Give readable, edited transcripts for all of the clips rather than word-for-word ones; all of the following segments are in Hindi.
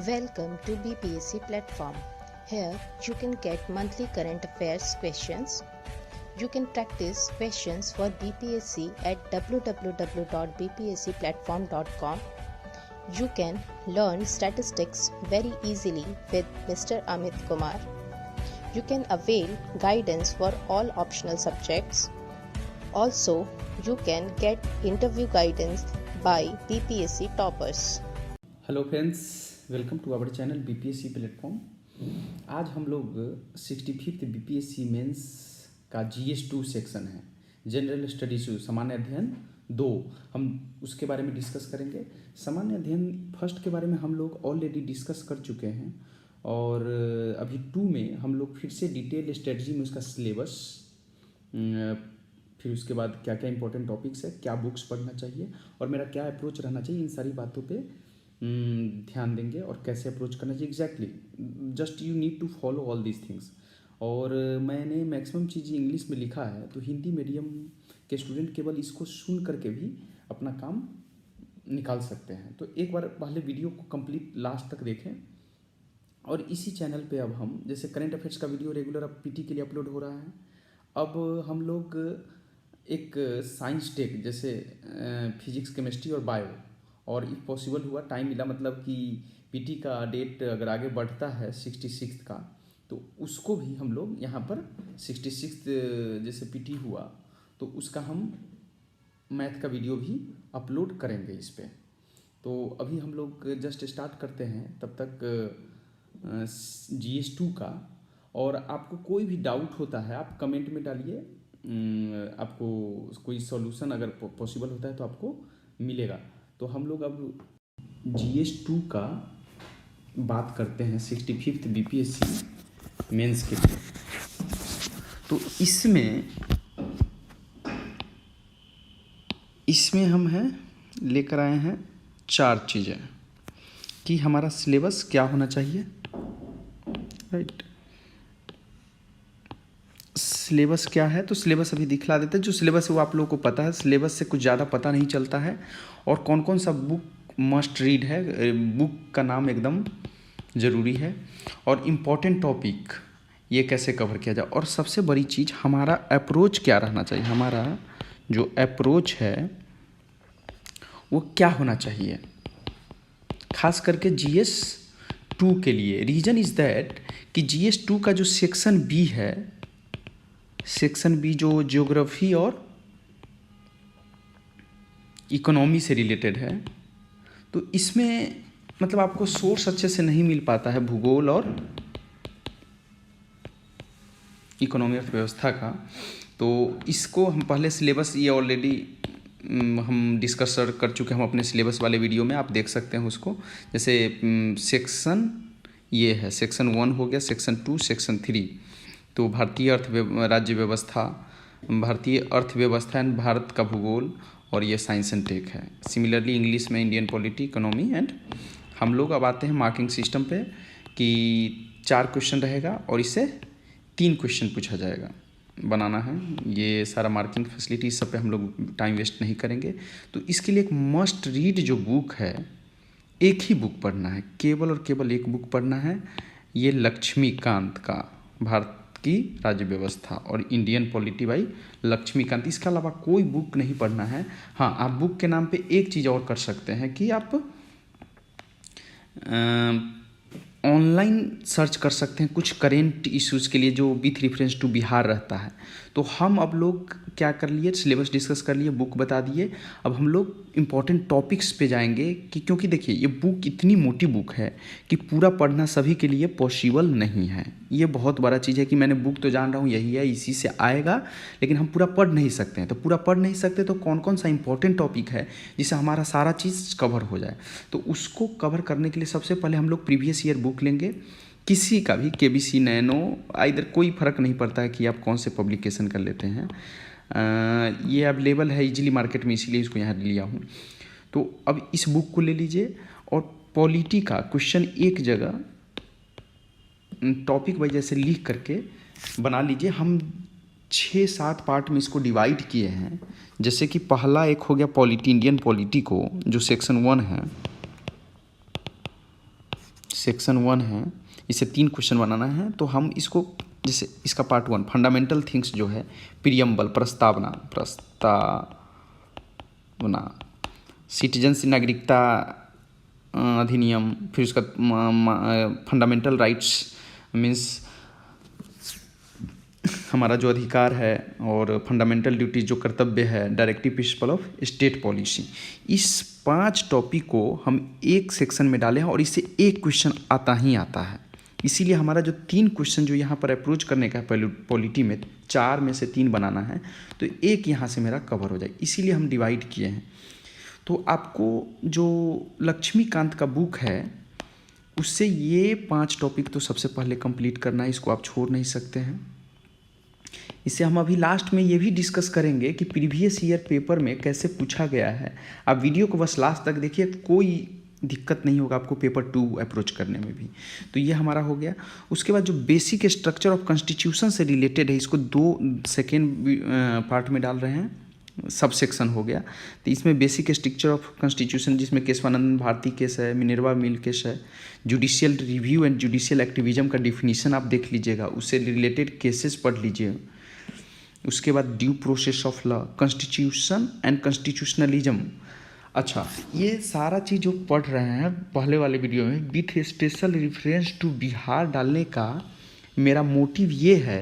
Welcome to BPSC platform. Here you can get monthly current affairs questions. You can practice questions for BPSC at www.bpscplatform.com. You can learn statistics very easily with Mr. Amit Kumar. You can avail guidance for all optional subjects. Also, you can get interview guidance by BPSC toppers. Hello friends, welcome to our channel BPSC platform. आज हम लोग 65th बीपीएससी मेंस का GS2 सेक्शन है, जनरल स्टडीज सामान्य अध्ययन 2, हम उसके बारे में डिस्कस करेंगे। सामान्य अध्ययन फर्स्ट के बारे में हम लोग ऑलरेडी डिस्कस कर चुके हैं और अभी 2 में हम लोग फिर से डिटेल स्ट्रेटजी में उसका सिलेबस, फिर उसके बाद क्या क्या इंपॉर्टेंट टॉपिक्स है, क्या बुक्स पढ़ना चाहिए और मेरा क्या अप्रोच रहना चाहिए, इन सारी बातों पे ध्यान देंगे और कैसे अप्रोच करना चाहिए exactly. Just you need to follow all these things. और मैंने मैक्सिमम चीज़ें इंग्लिश में लिखा है, तो हिंदी मीडियम के स्टूडेंट केवल इसको सुन करके भी अपना काम निकाल सकते हैं। तो एक बार पहले वीडियो को कंप्लीट लास्ट तक देखें। और इसी चैनल पे अब हम जैसे करंट अफेयर्स का वीडियो रेगुलर अब पीटी के लिए अपलोड हो रहा है। अब हम लोग एक साइंस टेक जैसे फिजिक्स, केमिस्ट्री और बायो, और इफ पॉसिबल हुआ टाइम मिला, मतलब कि पीटी का डेट अगर आगे बढ़ता है 66 का, तो उसको भी हम लोग यहाँ पर 66 जैसे पीटी हुआ तो उसका हम मैथ का वीडियो भी अपलोड करेंगे इस पर। तो अभी हम लोग जस्ट स्टार्ट करते हैं, तब तक GS2 का। और आपको कोई भी डाउट होता है आप कमेंट में डालिए, आपको कोई सॉल्यूशन अगर पॉसिबल होता है तो आपको मिलेगा। तो हम लोग अब GS2 का बात करते हैं 65th बीपीएससी मेंस के लिए। तो इसमें हम लेकर आए हैं 4 चीज़ें कि हमारा सिलेबस क्या होना चाहिए, राइट। सिलेबस क्या है, तो सिलेबस अभी दिखला देते हैं। जो सिलेबस है वो आप लोगों को पता है, सिलेबस से कुछ ज़्यादा पता नहीं चलता है। और कौन कौन सा बुक मस्ट रीड है, बुक का नाम एकदम ज़रूरी है। और इम्पॉर्टेंट टॉपिक ये कैसे कवर किया जाए, और सबसे बड़ी चीज़ हमारा अप्रोच क्या रहना चाहिए। हमारा जो अप्रोच है वो क्या होना चाहिए, खास करके GS2 के लिए। रीज़न इज़ दैट कि GS2 का जो सेक्शन बी है, सेक्शन बी जो ज्योग्राफी और इकोनॉमी से रिलेटेड है, तो इसमें मतलब आपको सोर्स अच्छे से नहीं मिल पाता है भूगोल और इकोनॉमी अर्थव्यवस्था का। तो इसको हम पहले सिलेबस ये ऑलरेडी हम डिस्कस कर चुके हैं हम अपने सिलेबस वाले वीडियो में, आप देख सकते हैं उसको। जैसे सेक्शन ये है, सेक्शन 1 हो गया, सेक्शन 2, सेक्शन 3। तो भारतीय राज्य व्यवस्था, भारतीय अर्थव्यवस्था एंड भारत का भूगोल, और ये साइंस एंड टेक है। सिमिलरली इंग्लिश में इंडियन पॉलिटी, इकोनॉमी एंड। हम लोग अब आते हैं मार्किंग सिस्टम पे कि 4 क्वेश्चन रहेगा और इससे 3 क्वेश्चन पूछा जाएगा, बनाना है। ये सारा मार्किंग फैसिलिटी सब पे हम लोग टाइम वेस्ट नहीं करेंगे। तो इसके लिए एक मस्ट रीड जो बुक है, एक ही बुक पढ़ना है, केवल और केवल एक बुक पढ़ना है। ये लक्ष्मीकांत का भारत की राज्य व्यवस्था और इंडियन पॉलिटी बाई लक्ष्मीकांत। इसके अलावा कोई बुक नहीं पढ़ना है। हाँ, आप बुक के नाम पे एक चीज़ और कर सकते हैं कि आप ऑनलाइन सर्च कर सकते हैं कुछ करेंट इश्यूज़ के लिए जो विथ रेफरेंस टू बिहार रहता है। तो हम अब लोग क्या कर लिए, सिलेबस डिस्कस कर लिए, बुक बता दिए। अब हम लोग इम्पॉर्टेंट टॉपिक्स पे जाएंगे कि क्योंकि देखिए ये बुक इतनी मोटी बुक है कि पूरा पढ़ना सभी के लिए पॉसिबल नहीं है। ये बहुत बड़ा चीज़ है कि मैंने बुक तो जान रहा हूँ यही है, इसी से आएगा, लेकिन हम पूरा पढ़ नहीं सकते हैं। तो पूरा पढ़ नहीं सकते तो कौन कौन सा इंपॉर्टेंट टॉपिक है जिससे हमारा सारा चीज़ कवर हो जाए। तो उसको कवर करने के लिए सबसे पहले हम लोग प्रीवियस ईयर बुक लेंगे, किसी का भी, KBC, नैनो, इधर कोई फ़र्क नहीं पड़ता है कि आप कौन से पब्लिकेशन कर लेते हैं। ये अवेलेबल है इजीली मार्केट में, इसीलिए इसको यहाँ लिया हूँ। तो अब इस बुक को ले लीजिए और पॉलिटी का क्वेश्चन एक जगह टॉपिक वाइज जैसे लिख करके बना लीजिए। हम 6-7 पार्ट में इसको डिवाइड किए हैं। जैसे कि पहला एक हो गया पॉलिटी, इंडियन पॉलिटी को जो सेक्शन 1 है, सेक्शन 1 है, इसे 3 क्वेश्चन बनाना है। तो हम इसको जैसे इसका पार्ट 1 फंडामेंटल थिंग्स जो है, प्रियम्बल प्रस्तावना, सिटीजन्स नागरिकता अधिनियम, फिर उसका फंडामेंटल राइट्स मीन्स हमारा जो अधिकार है, और फंडामेंटल ड्यूटीज जो कर्तव्य है, directive principle of state policy. इस 5 टॉपिक को हम एक सेक्शन में डाले हैं और इससे एक क्वेश्चन आता ही आता है। इसीलिए हमारा जो 3 क्वेश्चन जो यहाँ पर अप्रोच करने का है पॉलिटी में, 4 में से 3 बनाना है, तो एक यहाँ से मेरा कवर हो जाए, इसीलिए हम डिवाइड किए हैं। तो आपको जो लक्ष्मीकांत का बुक है उससे ये 5 टॉपिक तो सबसे पहले कंप्लीट करना है, इसको आप छोड़ नहीं सकते हैं। इससे हम अभी लास्ट में ये भी डिस्कस करेंगे कि प्रीवियस ईयर पेपर में कैसे पूछा गया है। आप वीडियो को बस लास्ट तक देखिए, कोई दिक्कत नहीं होगा आपको पेपर 2 अप्रोच करने में भी। तो ये हमारा हो गया। उसके बाद जो बेसिक स्ट्रक्चर ऑफ कॉन्स्टिट्यूशन से रिलेटेड है, इसको 2 सेकेंड पार्ट में डाल रहे हैं, सब सेक्शन हो गया। तो इसमें बेसिक स्ट्रक्चर ऑफ कॉन्स्टिट्यूशन, जिसमें केशवानंद भारती केस है, मिनर्वा मिल केस है, judicial review and judicial activism का डिफिनीशन आप देख लीजिएगा, उससे रिलेटेड केसेस पढ़ लीजिए। उसके बाद due process of law, constitution and constitutionalism. अच्छा, ये सारा चीज़ जो पढ़ रहे हैं पहले वाले वीडियो में with special reference to Bihar डालने का मेरा मोटिव ये है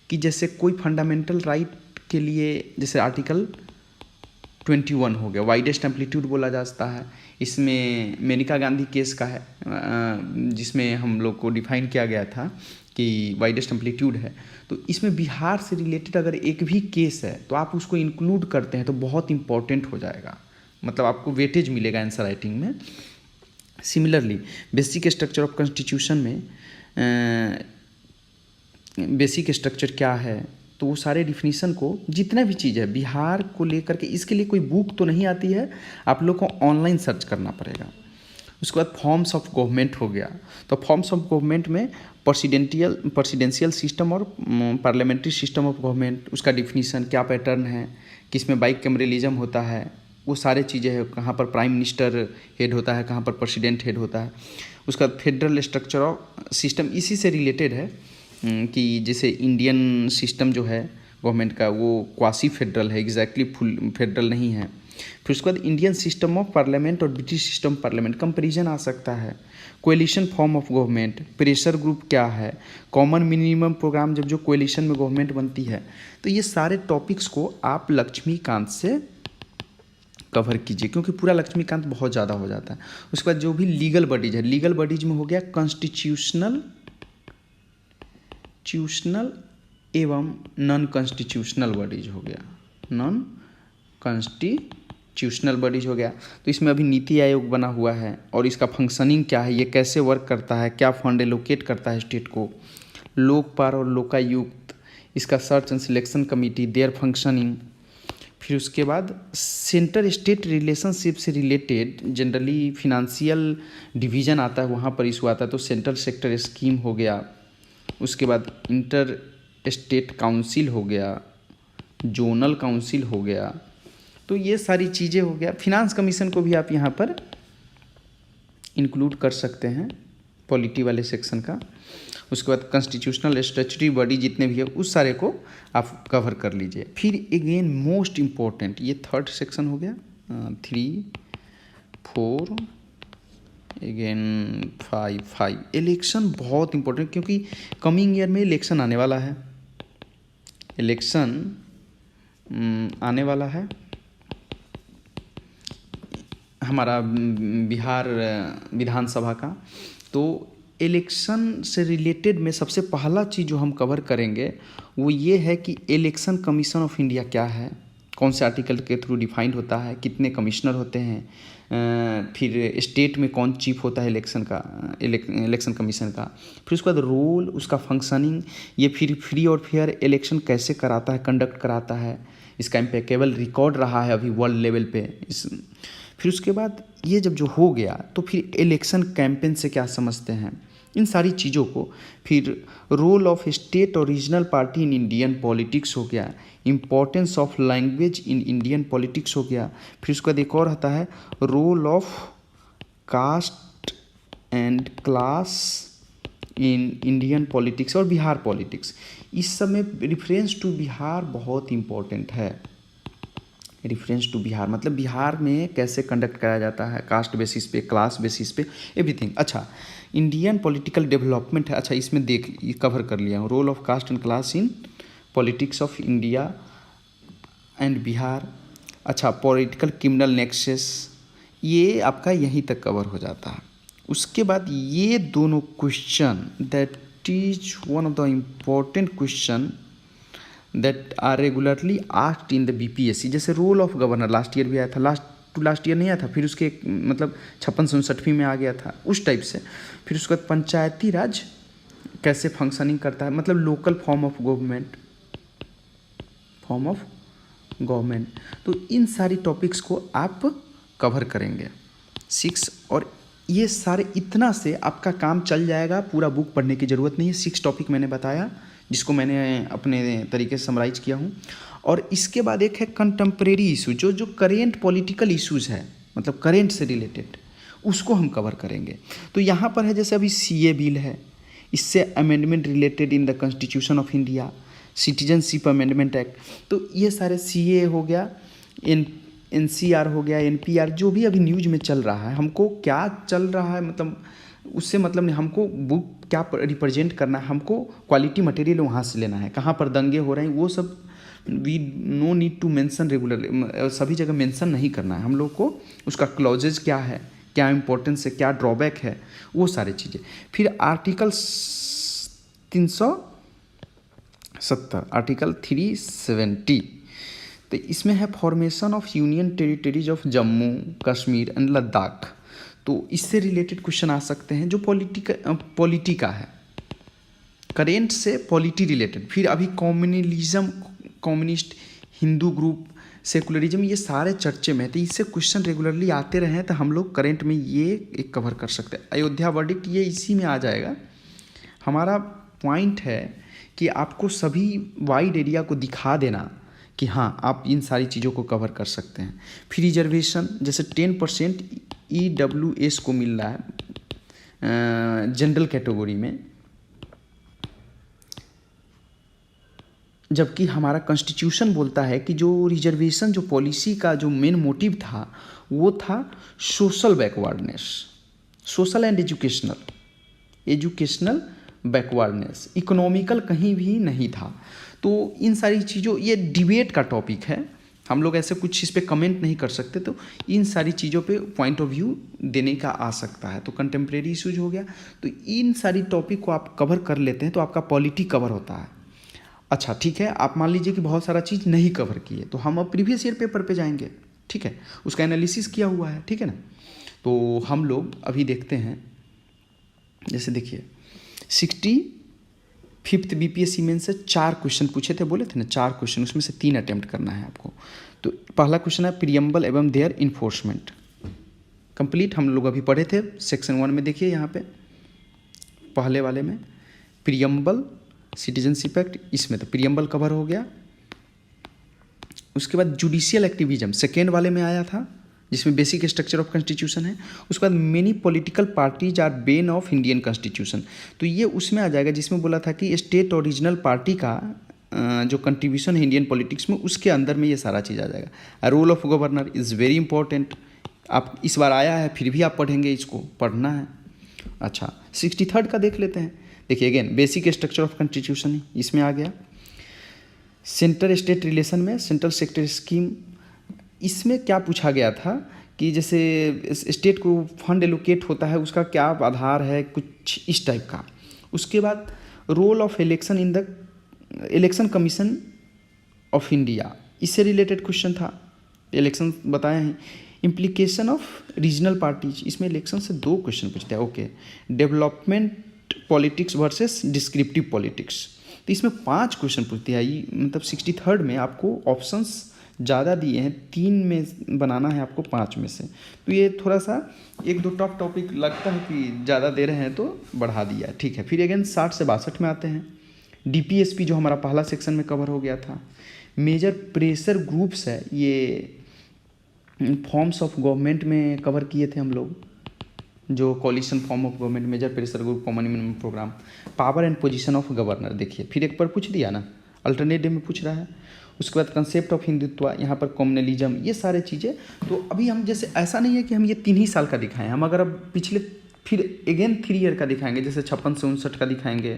कि जैसे कोई फंडामेंटल राइट के लिए, जैसे आर्टिकल 21 हो गया, वाइडेस्ट एम्पलीट्यूड बोला जाता है, इसमें मेनका गांधी केस का है, जिसमें हम लोग को डिफाइन किया गया था कि वाइडेस्ट एम्पलीट्यूड है। तो इसमें बिहार से रिलेटेड अगर एक भी केस है तो आप उसको इंक्लूड करते हैं तो बहुत इंपॉर्टेंट हो जाएगा, मतलब आपको वेटेज मिलेगा आंसर राइटिंग में। Similarly basic structure of constitution में बेसिक स्ट्रक्चर क्या है, तो वो सारे डिफिनीशन को, जितना भी चीज़ है बिहार को लेकर के, इसके लिए कोई बुक तो नहीं आती है, आप लोग को ऑनलाइन सर्च करना पड़ेगा। उसके बाद फॉर्म्स ऑफ गवर्नमेंट हो गया। तो फॉर्म्स ऑफ गवर्नमेंट में प्रेसिडेंशियल सिस्टम और पार्लियामेंट्री सिस्टम ऑफ गवर्नमेंट, उसका डिफिनीशन क्या पैटर्न है, किसमें बाइकैमरलिज्म होता है, वो सारे चीज़ें हैं, कहाँ पर प्राइम मिनिस्टर हेड होता है, कहाँ पर प्रेसिडेंट हेड होता है। उसका फेडरल स्ट्रक्चर ऑफ सिस्टम इसी से रिलेटेड है कि जैसे इंडियन सिस्टम जो है गवर्नमेंट का, वो क्वासी फेडरल है, एग्जैक्टली फुल फेडरल नहीं है। फिर उसके बाद इंडियन सिस्टम ऑफ पार्लियामेंट और ब्रिटिश सिस्टम पार्लियामेंट, कंपैरिजन आ सकता है। Coalition form of government, pressure group क्या है, कॉमन मिनिमम प्रोग्राम, जब जो कोएलिशन में गवर्नमेंट बनती है। तो ये सारे टॉपिक्स को आप लक्ष्मीकांत से कवर कीजिए, क्योंकि पूरा लक्ष्मीकांत बहुत ज़्यादा हो जाता है। उसके बाद जो भी लीगल बॉडीज है, लीगल बॉडीज में हो गया कॉन्स्टिट्यूशनल एवं नॉन कॉन्स्टिट्यूशनल बॉडीज हो गया, नॉन कॉन्स्टिट्यूशनल बॉडीज हो गया। तो इसमें अभी नीति आयोग बना हुआ है और इसका फंक्शनिंग क्या है, ये कैसे वर्क करता है, क्या फंड एलोकेट करता है स्टेट को। लोकपाल और लोकायुक्त, इसका search and selection committee, there functioning. फिर उसके बाद सेंटर स्टेट रिलेशनशिप से रिलेटेड जनरली फिनेंशियल डिवीज़न आता है, वहाँ पर इशू आता है, तो सेंट्रल सेक्टर स्कीम हो गया। उसके बाद इंटर स्टेट काउंसिल हो गया, जोनल काउंसिल हो गया। तो ये सारी चीज़ें हो गया। फिनांस कमीशन को भी आप यहाँ पर इंक्लूड कर सकते हैं पॉलिटी वाले सेक्शन का। उसके बाद कॉन्स्टिट्यूशनल स्टैट्यूटरी बॉडी जितने भी है उस सारे को आप कवर कर लीजिए। फिर अगेन मोस्ट इम्पोर्टेंट, ये 3rd सेक्शन हो गया, 3, 4 अगेन 5। इलेक्शन बहुत इंपॉर्टेंट, क्योंकि कमिंग ईयर में इलेक्शन आने वाला है, आने वाला है हमारा बिहार विधानसभा का। तो इलेक्शन से रिलेटेड में सबसे पहला चीज़ जो हम कवर करेंगे वो ये है कि इलेक्शन कमीशन ऑफ इंडिया क्या है, कौन से आर्टिकल के थ्रू डिफाइंड होता है, कितने कमिश्नर होते हैं, फिर स्टेट में कौन चीफ होता है इलेक्शन कमीशन का। फिर उसके बाद रोल, उसका फंक्शनिंग, ये फिर फ्री और फेयर इलेक्शन कैसे कराता है, कंडक्ट कराता है, इसका इम्पेकेबल रिकॉर्ड रहा है अभी वर्ल्ड लेवल पे। फिर उसके बाद ये जब जो हो गया तो फिर इलेक्शन कैंपेन से क्या समझते हैं, इन सारी चीज़ों को। फिर रोल ऑफ स्टेट और regional party in Indian politics हो गया, importance of language in Indian politics हो गया। फिर उसके बाद एक और आता है role of caste and class in Indian politics और बिहार पॉलिटिक्स। इस सब में रेफरेंस टू बिहार बहुत इम्पोर्टेंट है। रेफरेंस टू बिहार मतलब बिहार में कैसे कंडक्ट कराया जाता है, कास्ट बेसिस पे, क्लास बेसिस पे, एवरीथिंग। अच्छा, इंडियन पॉलिटिकल डेवलपमेंट है। अच्छा, इसमें देख कवर कर लिया हूँ, role of caste and class in politics of India and Bihar. अच्छा, पॉलिटिकल क्रिमिनल नेक्सस, ये आपका यहीं तक कवर हो जाता है। उसके बाद ये दोनों question, that is one of the important question that are regularly asked in the BPSC. जैसे role of governor last year भी आया था, लास्ट ईयर नहीं आया था, फिर उसके मतलब 56-57 में आ गया था, उस टाइप से। फिर उसके बाद पंचायती राज कैसे फंक्शनिंग करता है, मतलब लोकल फॉर्म ऑफ गवर्नमेंट। तो इन सारी टॉपिक्स को आप कवर करेंगे 6, और ये सारे इतना से आपका काम चल जाएगा, पूरा बुक पढ़ने की ज़रूरत नहीं है। 6 टॉपिक मैंने बताया, जिसको मैंने अपने तरीके से समराइज किया हूँ। और इसके बाद एक है कंटेम्प्रेरी इशू, जो करेंट पॉलिटिकल इशूज़ है, मतलब करेंट से रिलेटेड, उसको हम कवर करेंगे। तो यहाँ पर है जैसे अभी सीए बिल है, इससे amendment related in the constitution of India, citizenship amendment act, तो ये सारे सीए हो गया, एनसीआर हो गया, एनपीआर, जो भी अभी न्यूज में चल रहा है, हमको क्या चल रहा है मतलब उससे मतलब नहीं, हमको बुक क्या रिप्रेजेंट करना है, हमको क्वालिटी मटेरियल वहाँ से लेना है, कहाँ पर दंगे हो रहे हैं वो सब we no need to mention regularly, सभी जगह मेंशन नहीं करना है हम लोग को। उसका क्लॉजेज क्या है, क्या इंपॉर्टेंस है, क्या ड्रॉबैक है, वो सारी चीज़ें। फिर आर्टिकल 370, आर्टिकल 370, तो इसमें है formation of union territories of Jammu Kashmir and Ladakh. तो इससे रिलेटेड क्वेश्चन आ सकते हैं, जो पॉलिटी का है, करेंट से पॉलिटी रिलेटेड। फिर अभी कम्युनिस्ट, हिंदू ग्रुप, सेकुलरिज्म, ये सारे चर्चे में है, तो इससे क्वेश्चन रेगुलरली आते रहे हैं, तो हम लोग करेंट में ये एक कवर कर सकते हैं। अयोध्या वर्डिक्ट ये इसी में आ जाएगा। हमारा पॉइंट है कि आपको सभी वाइड एरिया को दिखा देना कि हाँ आप इन सारी चीज़ों को कवर कर सकते हैं। फिर रिजर्वेशन, जैसे 10% EWS को मिल रहा है जनरल कैटेगरी में, जबकि हमारा कॉन्स्टिट्यूशन बोलता है कि जो रिजर्वेशन, जो पॉलिसी का जो मेन मोटिव था, वो था social backwardness, social and educational backwardness, economical कहीं भी नहीं था। तो इन सारी चीज़ों, ये डिबेट का टॉपिक है, हम लोग ऐसे कुछ इस पे कमेंट नहीं कर सकते, तो इन सारी चीज़ों पे पॉइंट ऑफ व्यू देने का आ सकता है। तो कंटेम्प्रेरी इशूज हो गया, तो इन सारी टॉपिक को आप कवर कर लेते हैं तो आपका पॉलिटी कवर होता है। अच्छा ठीक है, आप मान लीजिए कि बहुत सारा चीज़ नहीं कवर किए, तो हम अब प्रीवियस ईयर पेपर पे जाएंगे, ठीक है, उसका एनालिसिस किया हुआ है, ठीक है ना। तो हम लोग अभी देखते हैं, जैसे देखिए 65th बीपीएससी मेन से 4 क्वेश्चन पूछे थे, बोले थे ना 4 क्वेश्चन, उसमें से 3 अटेम्प्ट करना है आपको। तो पहला क्वेश्चन है प्रियम्बल एवं देयर इन्फोर्समेंट, कंप्लीट हम लोग अभी पढ़े थे सेक्शन 1 में। देखिए यहाँ पे पहले वाले में प्रियम्बल, सिटीजनशिप एक्ट, इसमें तो प्रियम्बल कवर हो गया। उसके बाद जुडिशियल एक्टिविज्म सेकेंड वाले में आया था, जिसमें बेसिक स्ट्रक्चर ऑफ कॉन्स्टिट्यूशन है। उसके बाद many political parties are ban of Indian constitution, तो ये उसमें आ जाएगा जिसमें बोला था कि स्टेट और रीजनल पार्टी का जो कंट्रीब्यूशन है इंडियन पॉलिटिक्स में, उसके अंदर में ये सारा चीज़ आ जाएगा। Role of governor is very important, आप इस बार आया है फिर भी आप पढ़ेंगे, इसको पढ़ना है। अच्छा 63rd का देख लेते हैं। देखिए again basic structure of constitution इसमें आ गया। सेंटर स्टेट रिलेशन में सेंट्रल सेक्टर स्कीम, इसमें क्या पूछा गया था कि जैसे स्टेट को फंड एलोकेट होता है, उसका क्या आधार है, कुछ इस टाइप का। उसके बाद role of election in the election commission of India, इससे रिलेटेड क्वेश्चन था, इलेक्शन बताए हैं। इम्प्लीकेशन ऑफ रीजनल पार्टीज, इसमें इलेक्शन से 2 क्वेश्चन पूछते हैं। Okay, development politics versus descriptive politics, तो इसमें 5 क्वेश्चन पूछते हैं। ये मतलब 63rd में आपको ऑप्शंस ज़्यादा दिए हैं, 3 में बनाना है आपको 5 में से, तो ये थोड़ा सा 1-2 टॉप टॉपिक लगता है कि ज़्यादा दे रहे हैं तो बढ़ा दिया है, ठीक है। फिर अगेन 60 से 62 में आते हैं। डीपीएसपी जो हमारा पहला सेक्शन में कवर हो गया था। मेजर प्रेशर ग्रुप्स है, ये फॉर्म्स ऑफ गवर्नमेंट में कवर किए थे हम लोग, जो coalition form of government, major pressure group, common minimum programme, power and position of governor. देखिए फिर एक बार पूछ दिया ना, अल्टरनेट डे में पूछ रहा है। उसके बाद कंसेप्ट ऑफ हिंदुत्व, यहाँ पर कॉम्युनलिज्म, ये सारे चीज़ें। तो अभी हम जैसे ऐसा नहीं है कि हम ये 3 ही साल का दिखाएं, हम अगर अब पिछले फिर अगेन 3 ईयर का दिखाएंगे, जैसे 56 से 59 का दिखाएंगे,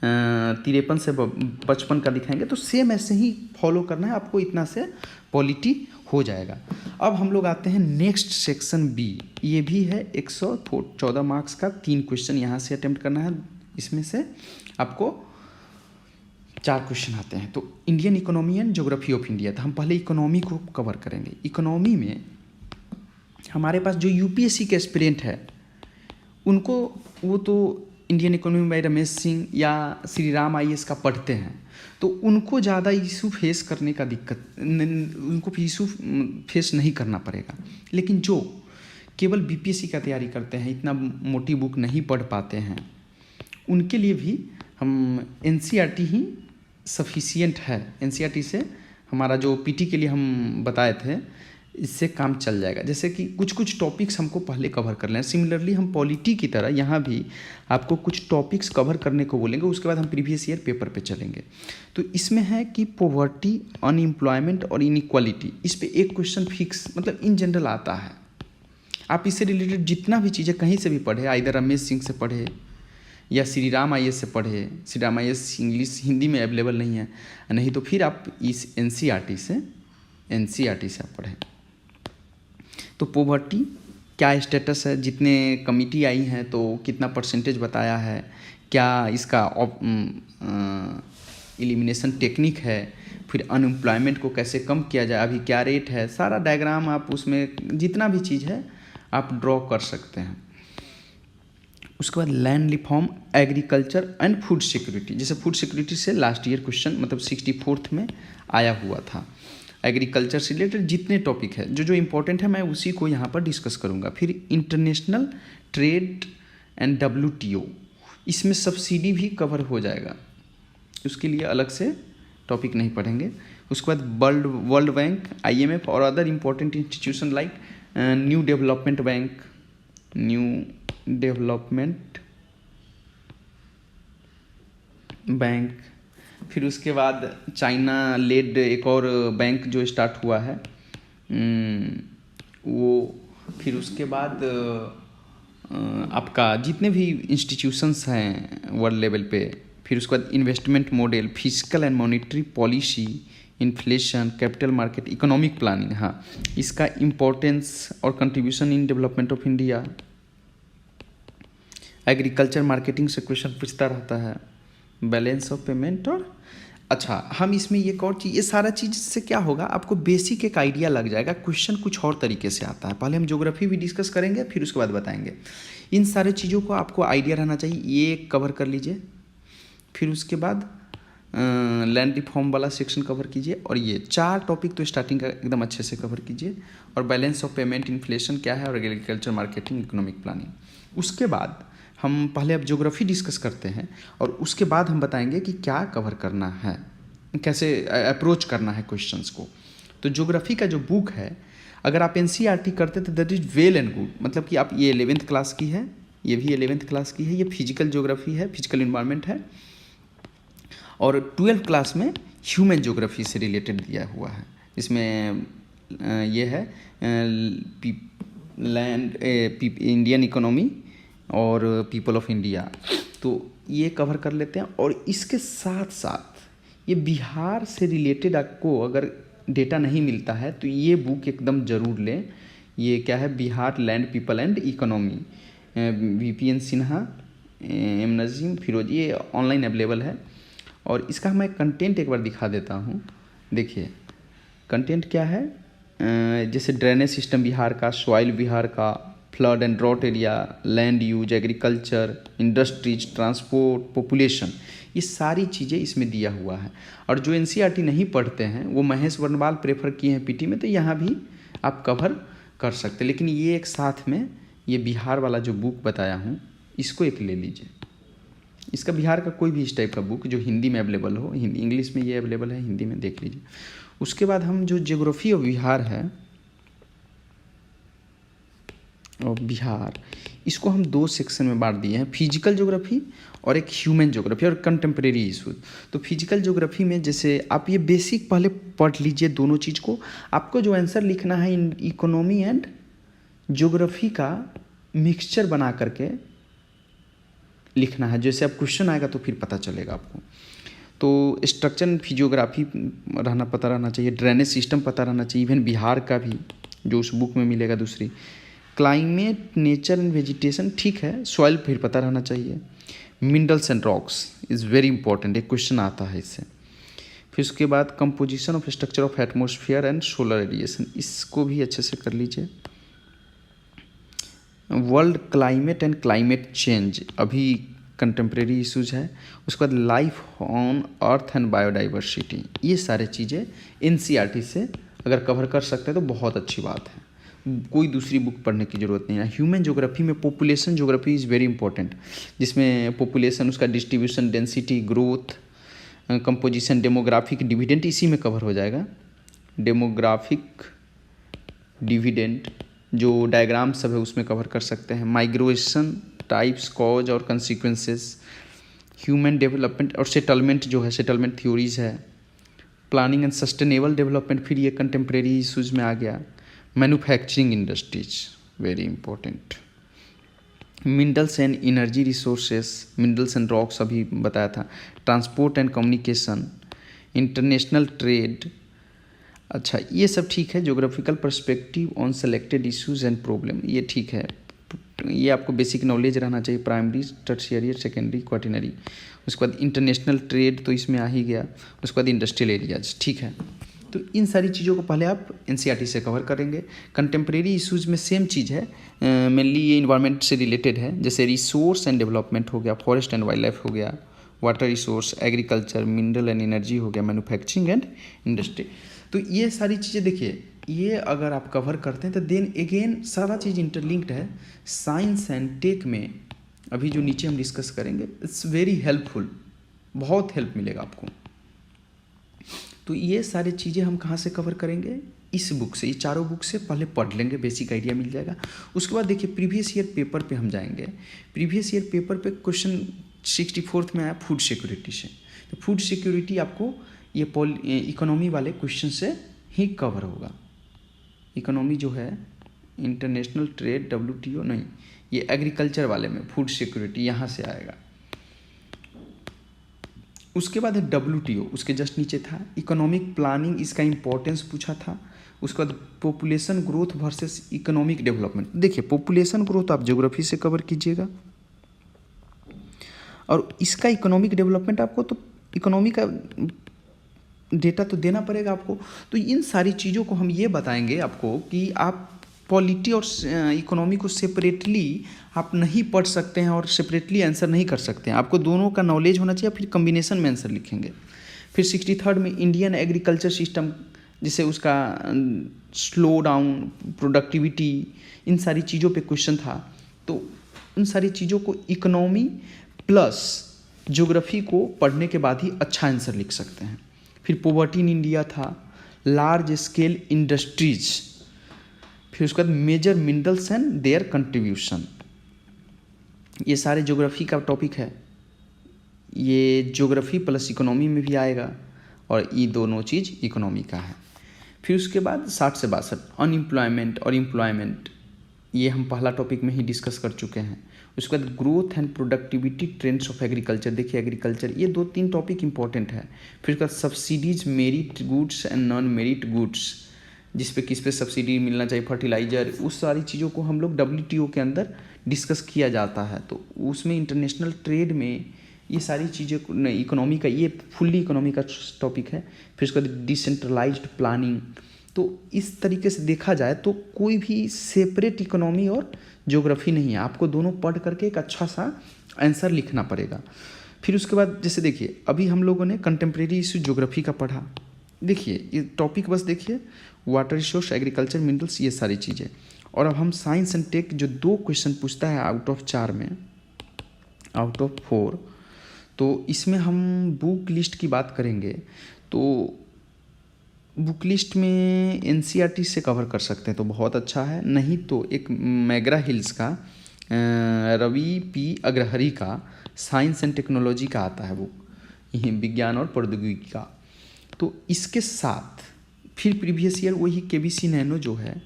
53 से 55 का दिखाएंगे, तो सेम ऐसे ही फॉलो करना है आपको, इतना से पॉलिटी हो जाएगा। अब हम लोग आते हैं नेक्स्ट सेक्शन बी। ये भी है 114 मार्क्स का, 3 क्वेश्चन यहाँ से अटेम्प्ट करना है। इसमें से आपको 4 क्वेश्चन आते हैं। तो Indian economy and geography of India, तो हम पहले इकोनॉमी को कवर करेंगे। इकोनॉमी में हमारे पास जो यूपीएससी के एस्पिरेंट है उनको, वो तो Indian economy bye Ramesh Singh या श्री राम IAS का पढ़ते हैं, तो उनको ज़्यादा इशू फेस करने का उनको इशू फेस नहीं करना पड़ेगा। लेकिन जो केवल बीपीएससी का तैयारी करते हैं, इतना मोटी बुक नहीं पढ़ पाते हैं, उनके लिए भी हम NCERT ही सफिशिएंट है। NCERT से हमारा जो PT के लिए हम बताए थे, इससे काम चल जाएगा। जैसे कि कुछ कुछ टॉपिक्स हमको पहले कवर कर लें। सिमिलरली हम पॉलिटी की तरह यहाँ भी आपको कुछ टॉपिक्स कवर करने को बोलेंगे, उसके बाद हम प्रीवियस ईयर पेपर पे चलेंगे। तो इसमें है कि पॉवर्टी, अनएम्प्लॉयमेंट और इनइक्वालिटी, इस पे एक क्वेश्चन फिक्स मतलब इन जनरल आता है। आप इससे रिलेटेड जितना भी चीज़ें कहीं से भी पढ़े, आइदर रमेश सिंह से पढ़े या श्री राम IAS से पढ़े। श्री राम IAS इंग्लिश हिंदी में अवेलेबल नहीं है, नहीं तो फिर आप इस NCERT से आप पढ़ें। तो पॉवर्टी क्या स्टेटस है, जितने कमिटी आई हैं तो कितना परसेंटेज बताया है, क्या इसका एलिमिनेशन टेक्निक है, फिर अनएम्प्लॉयमेंट को कैसे कम किया जाए, अभी क्या रेट है, सारा डायग्राम आप उसमें जितना भी चीज़ है आप ड्रॉ कर सकते हैं। उसके बाद land reform, agriculture and food security, जैसे फूड सिक्योरिटी से लास्ट ईयर क्वेश्चन मतलब 64th में आया हुआ था। एग्रीकल्चर से रिलेटेड जितने टॉपिक है जो इम्पोर्टेंट है, मैं उसी को यहाँ पर डिस्कस करूँगा। फिर इंटरनेशनल ट्रेड एंड WTO, इसमें सब्सिडी भी कवर हो जाएगा, उसके लिए अलग से टॉपिक नहीं पढ़ेंगे। उसके बाद वर्ल्ड बैंक, IMF और other important institution like new development bank. फिर उसके बाद चाइना लेड एक और बैंक जो स्टार्ट हुआ है वो। फिर उसके बाद आपका जितने भी इंस्टीट्यूशंस हैं वर्ल्ड लेवल पे। फिर उसके बाद investment model, physical and monetary policy, inflation, capital market, economic planning, हाँ इसका इम्पोर्टेंस और contribution in development of India. Agriculture marketing से क्वेश्चन पूछता रहता है, बैलेंस ऑफ पेमेंट। और अच्छा, हम इसमें एक और चीज़, ये सारा चीज़ से क्या होगा, आपको बेसिक एक आइडिया लग जाएगा। क्वेश्चन कुछ और तरीके से आता है। पहले हम ज्योग्राफी भी डिस्कस करेंगे, फिर उसके बाद बताएंगे। इन सारे चीज़ों को आपको आइडिया रहना चाहिए, ये कवर कर लीजिए। फिर उसके बाद लैंड रिफॉर्म वाला सेक्शन कवर कीजिए, और ये 4 टॉपिक तो स्टार्टिंग का एकदम अच्छे से कवर कीजिए। और बैलेंस ऑफ पेमेंट, इन्फ्लेशन क्या है, और एग्रीकल्चर मार्केटिंग, इकोनॉमिक प्लानिंग। उसके बाद हम पहले अब ज्योग्राफी डिस्कस करते हैं, और उसके बाद हम बताएंगे कि क्या कवर करना है, कैसे अप्रोच करना है क्वेश्चंस को। तो ज्योग्राफी का जो बुक है, अगर आप NCERT करते तो that is well and good. मतलब कि आप ये 11th क्लास की है, ये भी 11th क्लास की है, ये फिजिकल ज्योग्राफी है, फिजिकल इन्वायरमेंट है। और 12th क्लास में ह्यूमन ज्योग्राफी से रिलेटेड दिया हुआ है। इसमें ये है लैंड, इंडियन इकोनॉमी और पीपल ऑफ इंडिया, तो ये कवर कर लेते हैं। और इसके साथ साथ ये बिहार से रिलेटेड आपको अगर डेटा नहीं मिलता है तो ये बुक एकदम ज़रूर लें। ये क्या है, Bihar land, people and economy, VPN Sinha, M Nazim, Firoz, ये ऑनलाइन अवेलेबल है। और इसका मैं कंटेंट एक बार दिखा देता हूँ। देखिए कंटेंट क्या है, जैसे ड्रेनेज सिस्टम बिहार का, सॉइल बिहार का, flood and drought area, land use, agriculture, industries, transport, population, ये सारी चीज़ें इसमें दिया हुआ है। और जो NCERT नहीं पढ़ते हैं वो महेश वर्णवाल प्रेफर किए हैं PT में, तो यहाँ भी आप कवर कर सकते हैं। लेकिन ये एक साथ में ये बिहार वाला जो बुक बताया हूँ इसको एक ले लीजिए। इसका बिहार का कोई भी इस टाइप का बुक जो हिंदी में अवेलेबल हो, हिंदी इंग्लिश में ये अवेलेबल है, हिंदी में देख लीजिए। उसके बाद हम जो ज्योग्राफी ऑफ बिहार है और बिहार, इसको हम 2 सेक्शन में बांट दिए हैं, फिजिकल ज्योग्राफी और एक ह्यूमन ज्योग्राफी और कंटेम्प्रेरी इशूज। तो फिजिकल ज्योग्राफी में जैसे आप ये बेसिक पहले पढ़ लीजिए दोनों चीज़ को। आपको जो आंसर लिखना है इकोनॉमी एंड ज्योग्राफी का मिक्सचर बना करके लिखना है, जैसे अब क्वेश्चन आएगा तो फिर पता चलेगा आपको। तो स्ट्रक्चर एंड फिजियोग्राफी पता रहना चाहिए, ड्रेनेज सिस्टम पता रहना चाहिए, इवन बिहार का भी जो उस बुक में मिलेगा। दूसरी क्लाइमेट, नेचर एंड वेजिटेशन, ठीक है, सॉइल फिर पता रहना चाहिए। Minerals and rocks is very important, एक क्वेश्चन आता है इससे। फिर उसके बाद composition of structure of atmosphere and solar radiation, इसको भी अच्छे से कर लीजिए। World climate and climate change अभी कंटेम्प्रेरी इशूज है। उसके बाद life on earth and biodiversity, ये सारे चीज़ें एनसीईआरटी से अगर कवर कर सकते हैं तो बहुत अच्छी बात है, कोई दूसरी बुक पढ़ने की ज़रूरत नहीं है। ह्यूमन ज्योग्राफी में population geography is very important, जिसमें पॉपुलेशन, उसका distribution, density, growth, composition, demographic dividend इसी में कवर हो जाएगा। डेमोग्राफिक डिविडेंड जो डायग्राम सब है उसमें कवर कर सकते हैं। माइग्रेशन, टाइप्स, कॉज और कंसिक्वेंसेस, ह्यूमन डेवलपमेंट और सेटलमेंट जो है, सेटलमेंट थ्योरीज है। प्लानिंग एंड सस्टेनेबल डेवलपमेंट, फिर ये कंटेम्प्रेरी इशूज में आ गया। Manufacturing industries very important. Minerals and energy resources, minerals and rocks अभी बताया था। Transport and communication, international trade, अच्छा ये सब ठीक है। Geographical perspective on selected issues and problem, ये ठीक है, ये आपको बेसिक नॉलेज रहना चाहिए, प्राइमरी, टर्शियरी, सेकेंडरी, क्वार्टिनरी। उसके बाद इंटरनेशनल ट्रेड तो इसमें आ ही गया। उसके बाद इंडस्ट्रियल एरियाज, ठीक है। तो इन सारी चीज़ों को पहले आप एनसीईआरटी से कवर करेंगे। कंटेम्प्रेरी इश्यूज में सेम चीज़ है, मेनली ये इन्वायरमेंट से रिलेटेड है, जैसे रिसोर्स एंड डेवलपमेंट हो गया, फॉरेस्ट एंड वाइल्ड लाइफ हो गया, water resource, agriculture, mineral and energy हो गया, मैन्युफैक्चरिंग एंड इंडस्ट्री। तो ये सारी चीज़ें देखिए, ये अगर आप कवर करते हैं तो देन अगेन सारा चीज़ इंटरलिंक्ड है। साइंस एंड टेक में अभी जो नीचे हम डिस्कस करेंगे, इट्स वेरी हेल्पफुल, बहुत हेल्प मिलेगा आपको। तो ये सारी चीज़ें हम कहाँ से कवर करेंगे, इस बुक से, ये चारों बुक से पहले पढ़ लेंगे, बेसिक आइडिया मिल जाएगा। उसके बाद देखिए प्रीवियस ईयर पेपर पे हम जाएंगे। प्रीवियस ईयर पेपर पे क्वेश्चन 64th में आया फूड सिक्योरिटी से। तो फूड सिक्योरिटी आपको ये इकोनॉमी वाले क्वेश्चन से ही कवर होगा। इकोनॉमी जो है इंटरनेशनल ट्रेड, WTO नहीं, ये एग्रीकल्चर वाले में फूड सिक्योरिटी यहाँ से आएगा। उसके बाद है WTO, उसके जस्ट नीचे था इकोनॉमिक प्लानिंग, इसका इंपॉर्टेंस पूछा था। उसके बाद population growth versus economic development. देखिए पॉपुलेशन ग्रोथ आप ज्योग्राफी से कवर कीजिएगा, और इसका इकोनॉमिक डेवलपमेंट आपको तो इकोनॉमी का डेटा तो देना पड़ेगा आपको। तो इन सारी चीज़ों को हम ये बताएंगे आपको कि आप पॉलिटी और इकोनॉमी को सेपरेटली आप नहीं पढ़ सकते हैं और सेपरेटली आंसर नहीं कर सकते हैं, आपको दोनों का नॉलेज होना चाहिए, फिर कम्बिनेशन में आंसर लिखेंगे। फिर 63rd में इंडियन एग्रीकल्चर सिस्टम, जिसे उसका स्लो डाउन, प्रोडक्टिविटी, इन सारी चीज़ों पे क्वेश्चन था। तो उन सारी चीज़ों को इकोनॉमी प्लस ज्योग्राफी को पढ़ने के बाद ही अच्छा आंसर लिख सकते हैं। फिर पॉवर्टी इन इंडिया था, लार्ज स्केल इंडस्ट्रीज, फिर उसके बाद major minerals and their contribution, ये सारे ज्योग्राफी का टॉपिक है। ये ज्योग्राफी प्लस इकोनॉमी में भी आएगा, और ये दोनों चीज़ इकोनॉमी का है। फिर उसके बाद 60 से 62 अनएम्प्लॉयमेंट और एम्प्लॉयमेंट, ये हम पहला टॉपिक में ही डिस्कस कर चुके हैं। उसके बाद growth and productivity trends of agriculture, देखिए एग्रीकल्चर, ये 2-3 टॉपिक इंपॉर्टेंट है। फिर उसके बाद subsidies, merit goods and non merit goods, जिस पे किस पे सब्सिडी मिलना चाहिए, फर्टिलाइजर, उस सारी चीज़ों को हम लोग WTO के अंदर डिस्कस किया जाता है। तो उसमें इंटरनेशनल ट्रेड में ये सारी चीज़ें, इकोनॉमी का, ये फुल्ली इकोनॉमी का टॉपिक है। फिर उसके बाद डिसेंट्रलाइज्ड प्लानिंग। तो इस तरीके से देखा जाए तो कोई भी सेपरेट इकोनॉमी और ज्योग्राफी नहीं है, आपको दोनों पढ़ करके एक अच्छा सा आंसर लिखना पड़ेगा। फिर उसके बाद जैसे देखिए अभी हम लोगों ने कंटेम्प्रेरी इशू ज्योग्राफी का पढ़ा, देखिए ये टॉपिक बस देखिए, वाटर रिसोर्स, एग्रीकल्चर, मिनरल्स, ये सारी चीज़ें। और अब हम साइंस एंड टेक जो 2 क्वेश्चन पूछता है आउट ऑफ 4 में, आउट ऑफ 4, तो इसमें हम बुक लिस्ट की बात करेंगे। तो बुक लिस्ट में एनसीईआरटी से कवर कर सकते हैं तो बहुत अच्छा है, नहीं तो एक मैग्रा हिल्स का रवि पी अग्रहरी का साइंस एंड टेक्नोलॉजी का आता है बुक, विज्ञान और प्रौद्योगिकी का। तो इसके साथ फिर प्रीवियस ईयर वही केबीसी नैनो जो है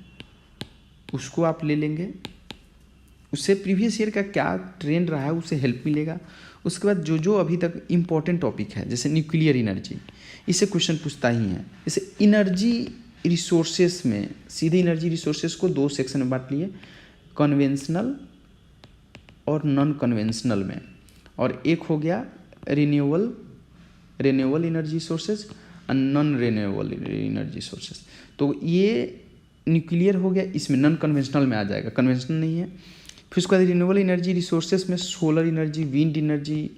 उसको आप ले लेंगे, उससे प्रीवियस ईयर का क्या ट्रेंड रहा है उससे हेल्प मिलेगा। उसके बाद जो जो अभी तक इम्पोर्टेंट टॉपिक है जैसे न्यूक्लियर एनर्जी, इससे क्वेश्चन पूछता ही है। जैसे एनर्जी रिसोर्सेस में सीधे एनर्जी रिसोर्सेस को दो सेक्शन में बांट लिए, कन्वेंशनल और नॉन कन्वेंशनल में, और एक हो गया रिन्यूएबल एनर्जी सोर्सेज और नॉन रिन्यूएबल एनर्जी सोर्सेज। तो ये न्यूक्लियर हो गया, इसमें नॉन कन्वेंशनल में आ जाएगा, कन्वेंशनल नहीं है। फिर उसके बाद रिन्यूएबल एनर्जी रिसोर्सेज में सोलर एनर्जी, विंड एनर्जी,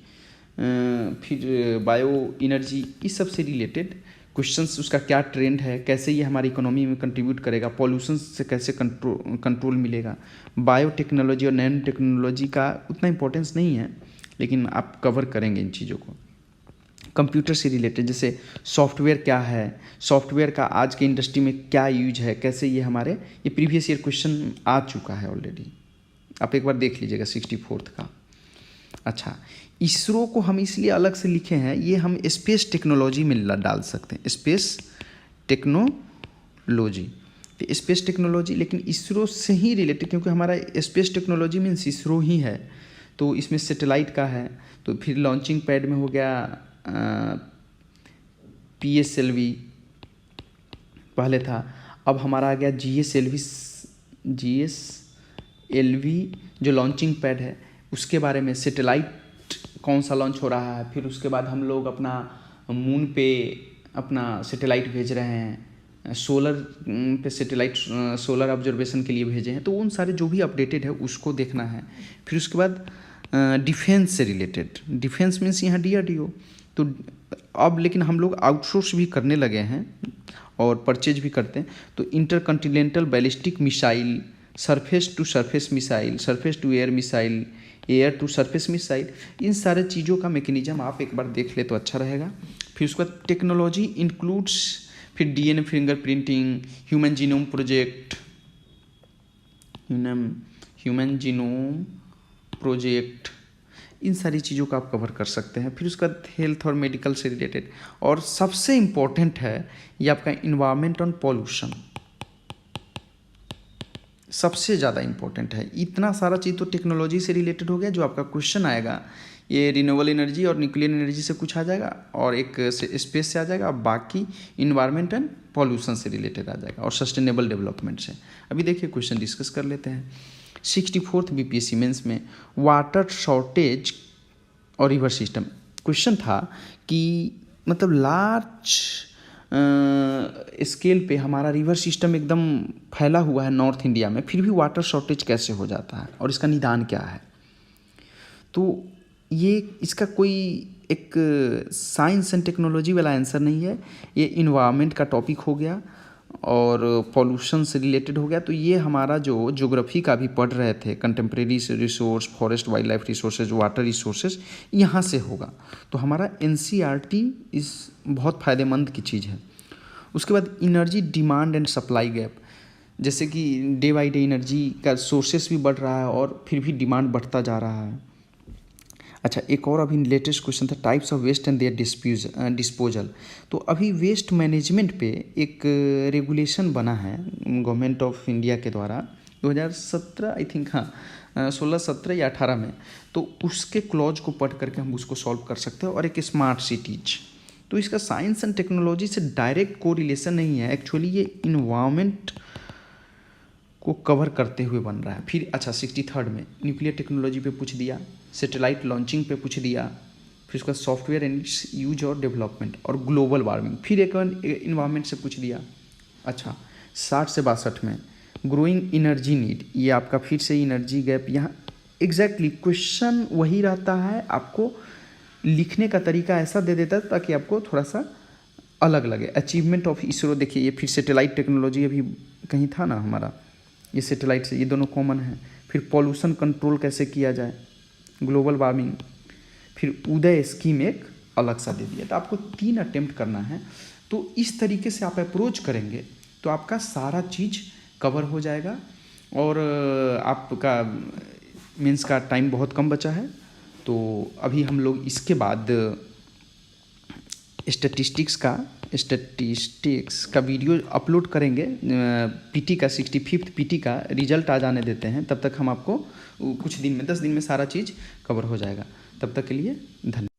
फिर बायो एनर्जी, इस सब से रिलेटेड क्वेश्चंस, उसका क्या ट्रेंड है, कैसे ये हमारी इकोनॉमी में कंट्रीब्यूट करेगा, पॉल्यूशन से कैसे कंट्रोल मिलेगा। बायोटेक्नोलॉजी और नैनो टेक्नोलॉजी का उतना इंपॉर्टेंस नहीं है लेकिन आप कवर करेंगे इन चीज़ों को। कंप्यूटर से रिलेटेड जैसे सॉफ्टवेयर क्या है, सॉफ्टवेयर का आज के इंडस्ट्री में क्या यूज है, कैसे ये हमारे, ये प्रीवियस ईयर क्वेश्चन आ चुका है ऑलरेडी, आप एक बार देख लीजिएगा 64th का। अच्छा, इसरो को हम इसलिए अलग से लिखे हैं, ये हम स्पेस टेक्नोलॉजी में डाल सकते हैं, स्पेस टेक्नोलॉजी, तो स्पेस टेक्नोलॉजी लेकिन इसरो से ही रिलेटेड, क्योंकि हमारा स्पेस टेक्नोलॉजी मीन्स इसरो ही है। तो इसमें सैटेलाइट का है, तो फिर लॉन्चिंग पैड में हो गया PSLV पहले था, अब हमारा आ गया GSLV जो लॉन्चिंग पैड है, उसके बारे में सैटेलाइट कौन सा लॉन्च हो रहा है, फिर उसके बाद हम लोग अपना मून पे अपना सैटेलाइट भेज रहे हैं, सोलर पे सैटेलाइट सोलर ऑब्जर्वेशन के लिए भेजे हैं, तो उन सारे जो भी अपडेटेड है उसको देखना है। फिर उसके बाद डिफेंस से रिलेटेड, डिफेंस मीन्स यहाँ DRDO, तो अब लेकिन हम लोग आउटसोर्स भी करने लगे हैं और परचेज भी करते हैं, तो intercontinental ballistic missile, surface to surface missile, surface to air missile, air to surface missile, इन सारे चीज़ों का मैकेनिज्म आप एक बार देख ले तो अच्छा रहेगा। फिर उसके बाद टेक्नोलॉजी इंक्लूड्स, फिर DNA fingerprinting, human genome project, human genome project, इन सारी चीज़ों का आप कवर कर सकते हैं। फिर उसका हेल्थ और मेडिकल से रिलेटेड, और सबसे इम्पोर्टेंट है ये आपका इन्वायरमेंट और पॉल्यूशन, सबसे ज़्यादा इम्पोर्टेंट है। इतना सारा चीज़ तो टेक्नोलॉजी से रिलेटेड हो गया, जो आपका क्वेश्चन आएगा ये रिन्यूएबल एनर्जी और न्यूक्लियर एनर्जी से कुछ आ जाएगा और एक से स्पेस से आ जाएगा, बाकी इन्वायरमेंट एंड पॉल्यूशन से रिलेटेड आ जाएगा और सस्टेनेबल डेवलपमेंट से। अभी देखिए क्वेश्चन डिस्कस कर लेते हैं। 64th BPSC मेंस में वाटर शॉर्टेज और रिवर सिस्टम क्वेश्चन था कि मतलब लार्ज स्केल पे हमारा रिवर सिस्टम एकदम फैला हुआ है नॉर्थ इंडिया में, फिर भी वाटर शॉर्टेज कैसे हो जाता है और इसका निदान क्या है। तो ये इसका कोई एक साइंस एंड टेक्नोलॉजी वाला आंसर नहीं है, ये इन्वायरमेंट का टॉपिक हो गया और पॉल्यूशन से रिलेटेड हो गया। तो ये हमारा जो ज्योग्राफी का भी पढ़ रहे थे, contemporary resource, forest wild life resources, water resources, यहाँ से होगा। तो हमारा NCERT इस बहुत फ़ायदेमंद की चीज़ है। उसके बाद energy demand and supply gap, जैसे कि डे बाई डे एनर्जी का सोर्सेस भी बढ़ रहा है और फिर भी डिमांड बढ़ता जा रहा है। अच्छा, एक और अभी लेटेस्ट क्वेश्चन था, types of waste and their disposal. तो अभी वेस्ट मैनेजमेंट पे एक रेगुलेशन बना है गवर्नमेंट ऑफ इंडिया के द्वारा 2017 आई थिंक, हाँ 16, 17 या 18 में। तो उसके क्लॉज को पढ़ करके हम उसको सॉल्व कर सकते हैं। और एक स्मार्ट सिटीज, तो इसका साइंस एंड टेक्नोलॉजी से डायरेक्ट को रिलेशन नहीं है, एक्चुअली ये इन्वायरमेंट को कवर करते हुए बन रहा है। फिर अच्छा 63rd में न्यूक्लियर टेक्नोलॉजी पे पूछ दिया, सैटेलाइट लॉन्चिंग पे पूछ दिया, फिर उसका सॉफ्टवेयर एंड इट्स यूज और डेवलपमेंट और ग्लोबल वार्मिंग, फिर एक इन्वायरमेंट से पूछ दिया। अच्छा 60 से 62 में ग्रोइंग एनर्जी नीड, ये आपका फिर से एनर्जी गैप, यहाँ एग्जैक्टली क्वेश्चन वही रहता है, आपको लिखने का तरीका ऐसा दे देता है ताकि आपको थोड़ा सा अलग लगे। अचीवमेंट ऑफ इसरो, देखिए ये फिर सैटेलाइट टेक्नोलॉजी अभी कहीं था ना हमारा, ये सैटेलाइट से, ये दोनों कॉमन है। फिर पॉल्यूशन कंट्रोल कैसे किया जाए, ग्लोबल वार्मिंग, फिर उदय स्कीम एक अलग सा दे दिया। तो आपको 3 अटेम्प्ट करना है, तो इस तरीके से आप अप्रोच करेंगे तो आपका सारा चीज़ कवर हो जाएगा और आपका मेंस का टाइम बहुत कम बचा है। तो अभी हम लोग इसके बाद स्टैटिस्टिक्स का वीडियो अपलोड करेंगे। पीटी का 65th पीटी का रिजल्ट आ जाने देते हैं, तब तक हम आपको कुछ दिन में 10 दिन में सारा चीज़ कवर हो जाएगा। तब तक के लिए धन्यवाद।